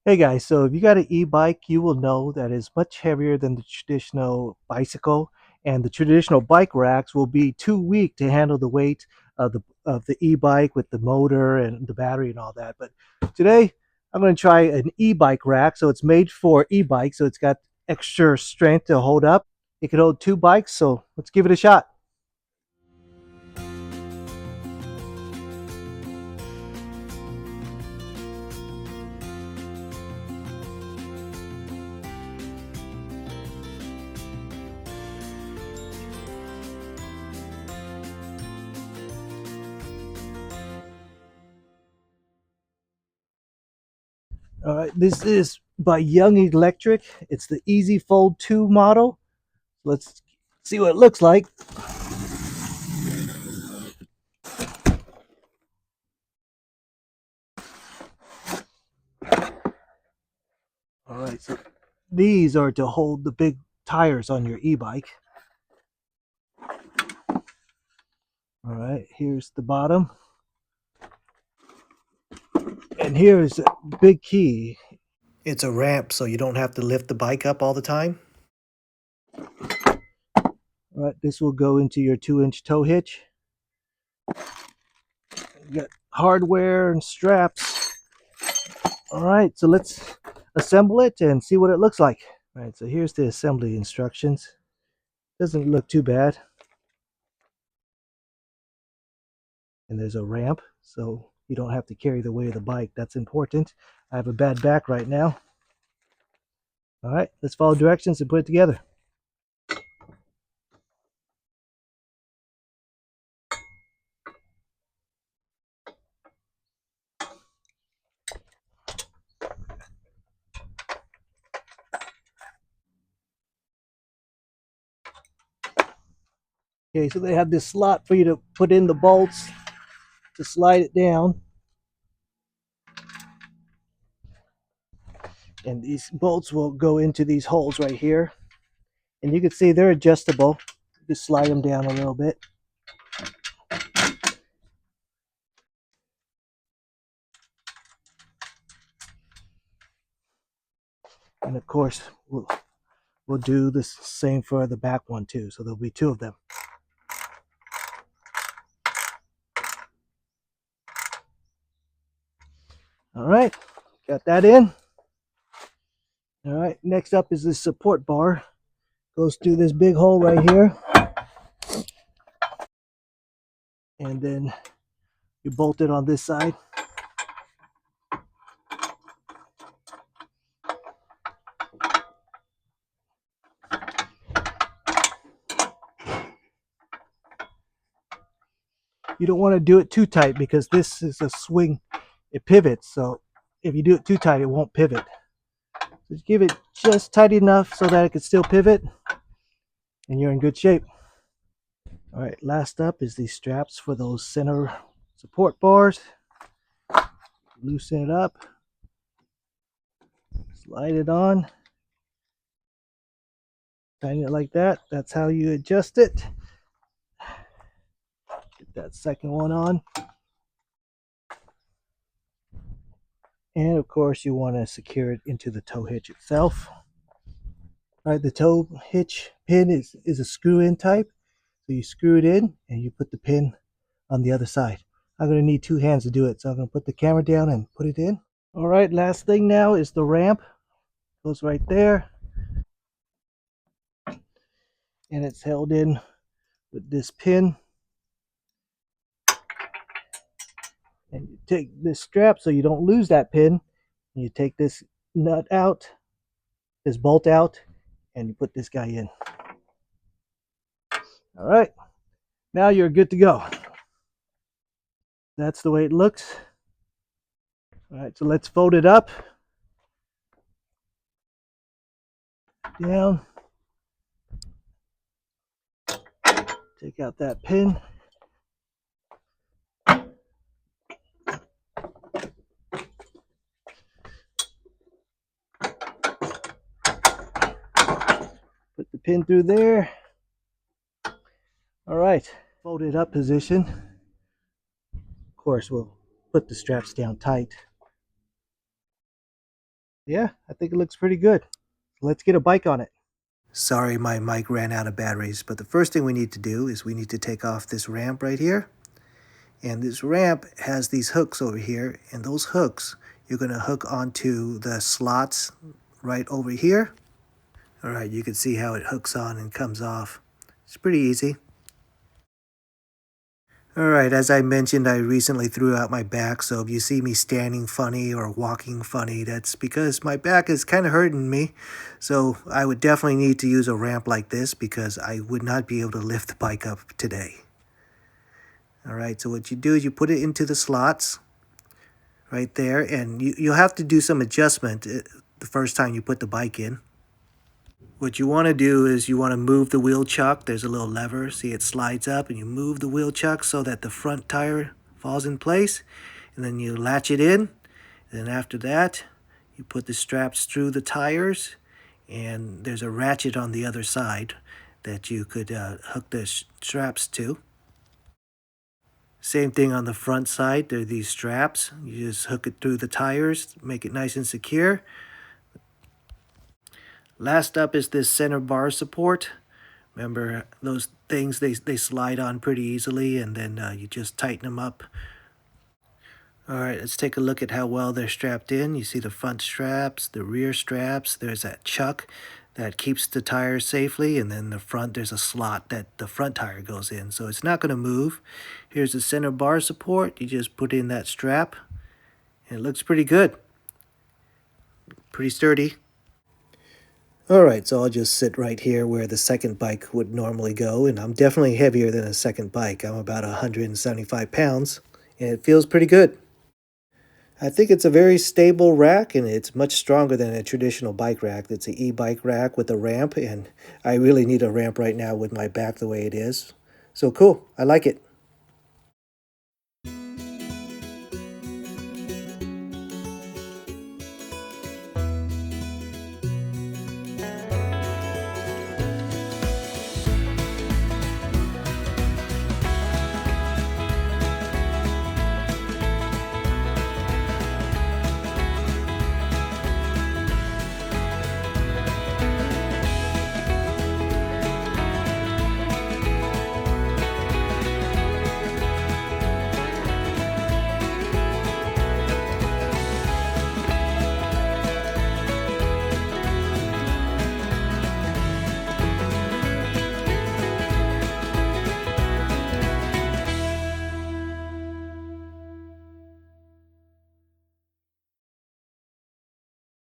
Hey guys, so if you got an e-bike, you will know that it's much heavier than the traditional bicycle, and the traditional bike racks will be too weak to handle the weight of the e-bike with the motor and the battery and all that. But today I'm going to try an e-bike rack. So it's made for e-bikes, so it's got extra strength to hold up. It can hold two bikes, so let's give it a shot. All right, this is by Young Electric. It's the Easy Fold 2 model. Let's see what it looks like. All right, so these are to hold the big tires on your e-bike. All right, here's the bottom. And here's a big key. It's a ramp so you don't have to lift the bike up all the time. All right, this will go into your 2-inch tow hitch. You got hardware and straps. All right, so let's assemble it and see what it looks like. All right, so here's the assembly instructions. Doesn't look too bad. And there's a ramp, so you don't have to carry the weight of the bike. That's important. I have a bad back right now. All right, let's follow directions and put it together. Okay, so they have this slot for you to put in the bolts to slide it down. And these bolts will go into these holes right here. And you can see they're adjustable. Just slide them down a little bit. And of course, we'll do the same for the back one too. So there'll be two of them. All right, got that in. All right, next up is this support bar. Goes through this big hole right here. And then you bolt it on this side. You don't want to do it too tight because this is a swing. It pivots. So if you do it too tight, it won't pivot. So just give it just tight enough so that it can still pivot and you're in good shape. All right, last up is these straps for those center support bars. Loosen it up, slide it on, tighten it like that. That's how you adjust it. Get that second one on. And of course, you want to secure it into the tow hitch itself. All right, the tow hitch pin is a screw-in type. So you screw it in and you put the pin on the other side. I'm going to need two hands to do it. So I'm going to put the camera down and put it in. All right, last thing now is the ramp. Goes right there. And it's held in with this pin. And you take this strap so you don't lose that pin. You take this nut out, this bolt out, and you put this guy in. All right, now you're good to go. That's the way it looks. All right, so let's fold it up, down, take out that pin. Put the pin through there. All right, folded up position. Of course, we'll put the straps down tight. Yeah, I think it looks pretty good. Let's get a bike on it. Sorry, my mic ran out of batteries, but the first thing we need to do is we need to take off this ramp right here. And this ramp has these hooks over here, and those hooks you're going to hook onto the slots right over here. All right, you can see how it hooks on and comes off. It's pretty easy. All right, as I mentioned, I recently threw out my back, so if you see me standing funny or walking funny, that's because my back is kind of hurting me. So I would definitely need to use a ramp like this because I would not be able to lift the bike up today. All right, so what you do is you put it into the slots right there, and you'll have to do some adjustment the first time you put the bike in. What you want to do is you want to move the wheel chuck. There's a little lever. See, it slides up, and you move the wheel chuck so that the front tire falls in place. And then you latch it in. And then after that, you put the straps through the tires. And there's a ratchet on the other side that you could hook the straps to. Same thing on the front side. There are these straps. You just hook it through the tires, make it nice and secure. Last up is this center bar support. Remember those things, they slide on pretty easily, and then you just tighten them up. All right, let's take a look at how well they're strapped in. You see the front straps, the rear straps. There's that chuck that keeps the tire safely, and then the front, there's a slot that the front tire goes in, so it's not going to move. Here's the center bar support. You just put in that strap, and it looks pretty good. Pretty sturdy. All right, so I'll just sit right here where the second bike would normally go, and I'm definitely heavier than a second bike. I'm about 175 pounds, and it feels pretty good. I think it's a very stable rack, and it's much stronger than a traditional bike rack. It's an e-bike rack with a ramp, and I really need a ramp right now with my back the way it is. So cool, I like it.